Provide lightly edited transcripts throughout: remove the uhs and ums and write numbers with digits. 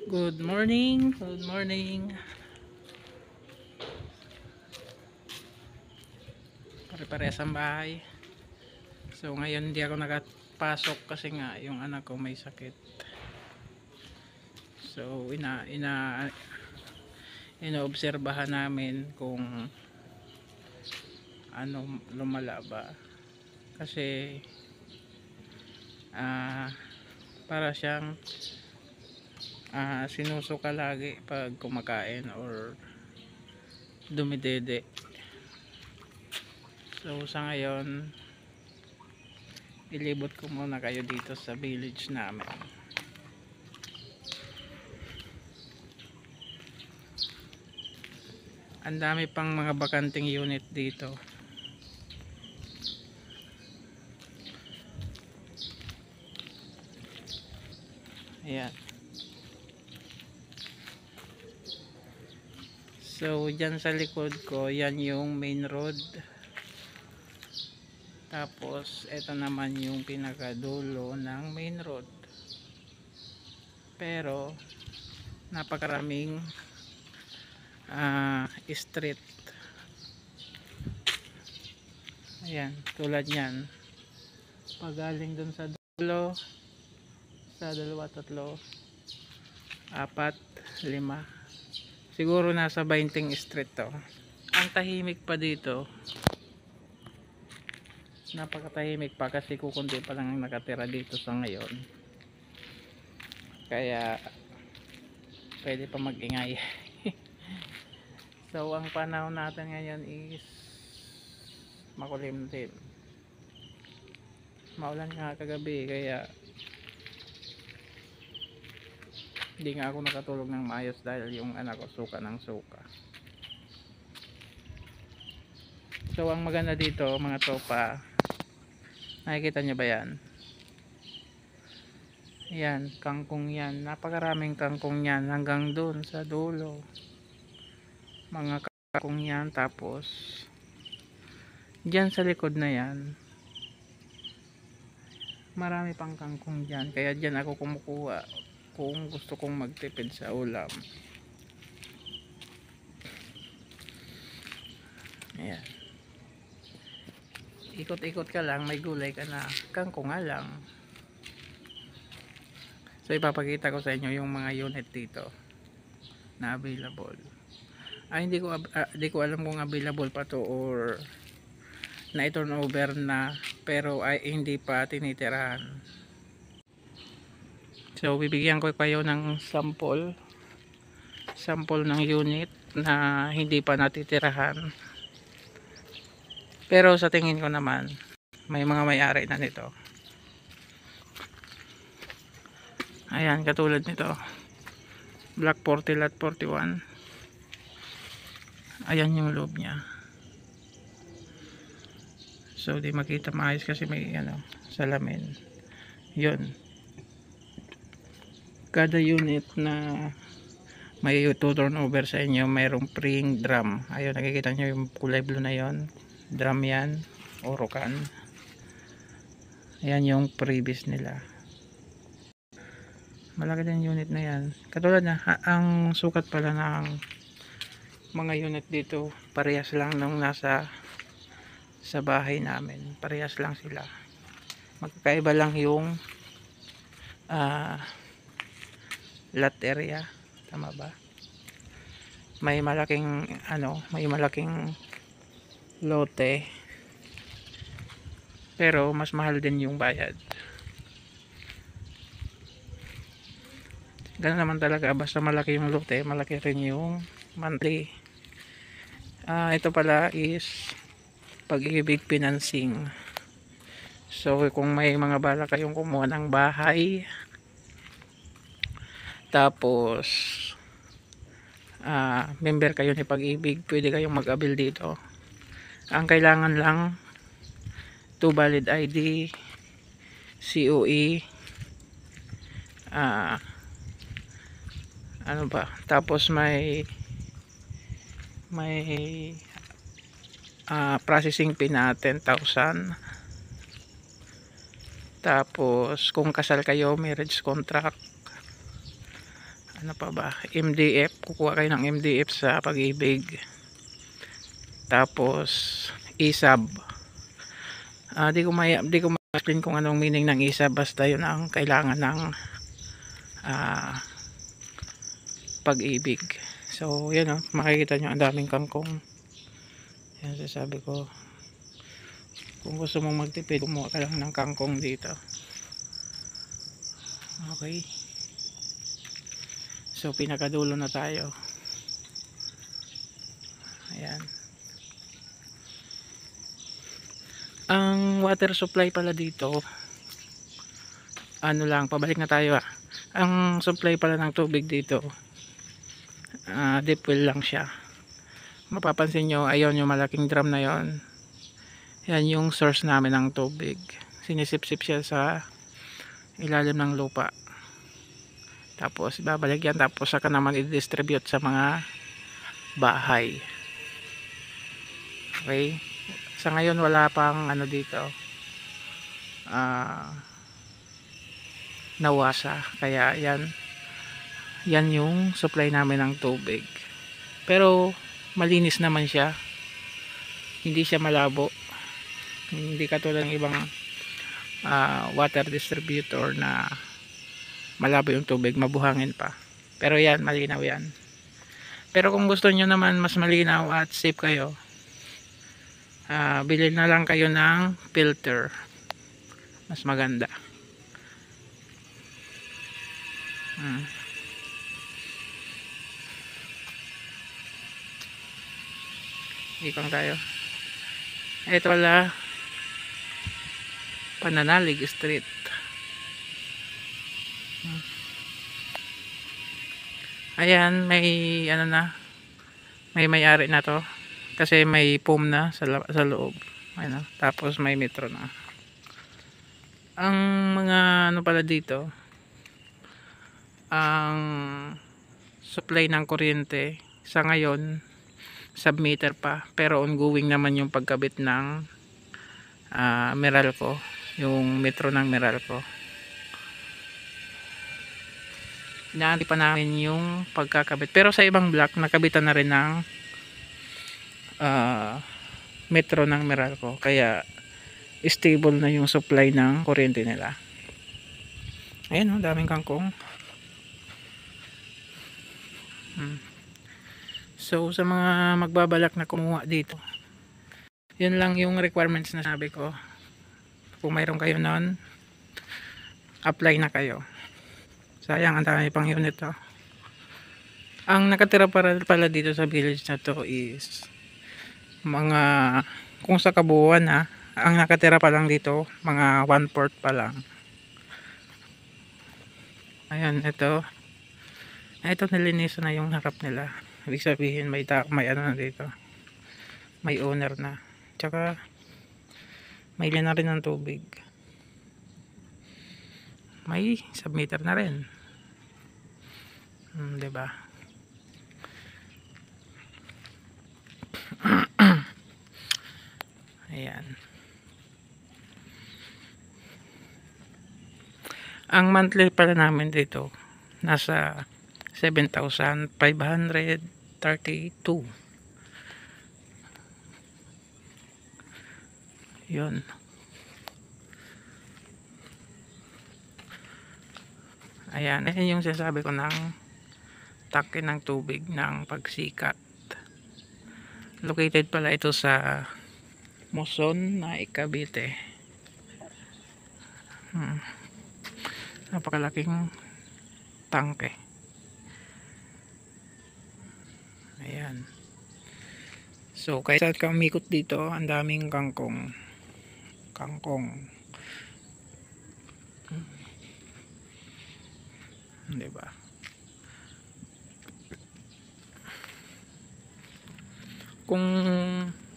Good morning, good morning. Pare-parehas ang bahay. So ngayon hindi ako nakapasok kasi nga yung anak ko may sakit. So inoobserbahan namin kung ano lumala ba. Kasi ah para siyang sinusuka lagi pag kumakain or dumidede. So sa ngayon ilibot ko muna kayo dito sa village namin. Ang dami pang mga bakanting unit dito. Ayan. So dyan sa likod ko, yan yung main road. Tapos ito naman yung pinakadulo ng main road. Pero napakaraming street. Ayan, tulad yan. Pagaling dun sa dulo, sa dalawa, tatlo, apat, lima. Siguro nasa 20 street to. Ang tahimik pa dito. Napakatahimik pa kasi kukunti pa lang ang nakatira dito sa ngayon. Kaya pwede pa mag-ingay. So ang panahon natin ngayon is makulimlim. Maulan nga kagabi kaya hindi nga ako nakatulog ng maayos dahil yung anak ko suka ng suka. So ang maganda dito mga tropa, nakikita nyo ba yan? Yan, kangkong yan. Napakaraming kangkong yan hanggang dun sa dulo. Mga kangkong yan. Tapos dyan sa likod na yan marami pang kangkong dyan. Kaya dyan ako kumukuha kung gusto kong magtipid sa ulam. Ayan. Ikot-ikot ka lang, may gulay ka na. Kangkong nga lang. So ipapakita ko sa inyo yung mga unit dito na available. Hindi ko alam kung available pa to or na i-turn over na, pero ay hindi pa tinitirahan. So bibigyan ko kayo ng sample ng unit na hindi pa natitirahan. Pero sa tingin ko naman may mga may-ari na nito. Ayan, katulad nito. Block 40 lot 41. Ayan yung loob niya. So di makita maayos kasi may salamin. Yun. Kada unit na may turn over sa inyo, mayroong free drum. Ayun, nakikita nyo yung kulay blue na yon. Drum yan. Orokan. Ayan yung previous nila. Malaki din unit na yan. Katulad na, ang sukat pala ng mga unit dito, parehas lang nung nasa sa bahay namin. Parehas lang sila. Magkakaiba lang yung lot area. Tama ba? May malaking lote. Pero mas mahal din yung bayad. Ganun naman talaga, basta malaki yung lote, malaki rin yung monthly. Ito pala is Pag-ibig Financing. So kung may mga bala kayong kumuha ng bahay, tapos member kayo ni Pag-ibig, pwede kayong mag-avail dito. Ang kailangan lang 2 valid ID, COE, ano ba, tapos may processing fee na 10,000. Tapos kung kasal kayo, marriage contract. Ano pa ba? MDF. Kukuha kayo ng MDF sa Pag-ibig. Tapos isab. Di ko ma-explain kung anong meaning ng isab, basta yun ang kailangan ng Pag-ibig. So yan makikita nyo ang daming kangkong. Yan sasabi ko, kung gusto mong magtipid, kumuha ka lang ng kangkong dito. Okay, so pinakadulo na tayo. Ayan. Ang water supply pala dito, ano lang, pabalik na tayo ang supply pala ng tubig dito, deep well lang siya. Mapapansin nyo, ayun yung malaking drum na yon, yan yung source namin ng tubig. Sinisip-sip siya sa ilalim ng lupa, tapos babalik yan, tapos saka naman i-distribute sa mga bahay. Okay, sa ngayon wala pang ano dito, nawasa, kaya yan yung supply namin ng tubig. Pero malinis naman siya, hindi siya malabo, hindi katulad ng ibang water distributor na malabo yung tubig, mabuhangin pa. Pero yan, malinaw yan. Pero kung gusto nyo naman mas malinaw at safe kayo, bili na lang kayo ng filter, mas maganda. Ikang tayo. Ito pala, Pananalig Street. Ayan, may ano na, may-ari na to kasi may foam na sa loob. Ayan, tapos may metro na. Ang mga ano pala dito, ang supply ng kuryente sa ngayon sub-meter pa, pero ongoing naman yung pagkabit ng Meralco, yung metro ng Meralco. Inaantay pa namin yung pagkakabit, pero sa ibang block nakabitan na rin ng metro ng Meralco, kaya stable na yung supply ng kuryente nila. Ayan daming kangkong. So sa mga magbabalak na kumuha dito, yun lang yung requirements na sabi ko. Kung mayroon kayo nun, apply na kayo. Sayang, ang dami pang unit to. Ang nakatira pala dito sa village na to is mga, kung sa kabuuan ang nakatira pa lang dito mga 1/4 pa lang. Ayan, ito nilinisan na yung harap nila. Ibig sabihin may ano na dito, may owner na, tsaka may lina rin ng tubig, may submeter na rin. Diba? Ayan. Ang monthly pala namin dito nasa 7,532. Yun. Ayan, ayan yung sinasabi ko ng tangke ng tubig ng Pagsikat. Located pala ito sa Muson na Cavite. Napakalaking tangke. Ayan. So kahit saan ka umikot dito, ang daming kangkong. Diba? Kung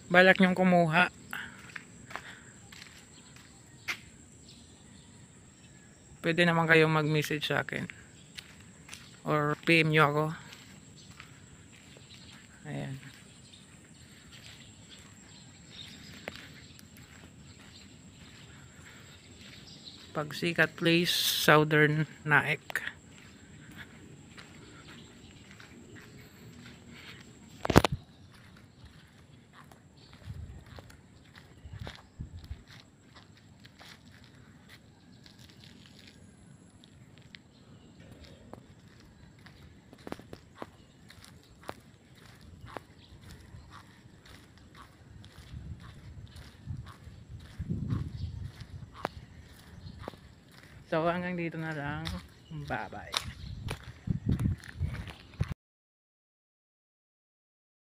balak nyong kumuha, pwede naman kayong mag-message sa akin or PM nyo ako. Ayan. Pagsikat Place, Southern Naik. So hanggang dito na lang. Bye bye.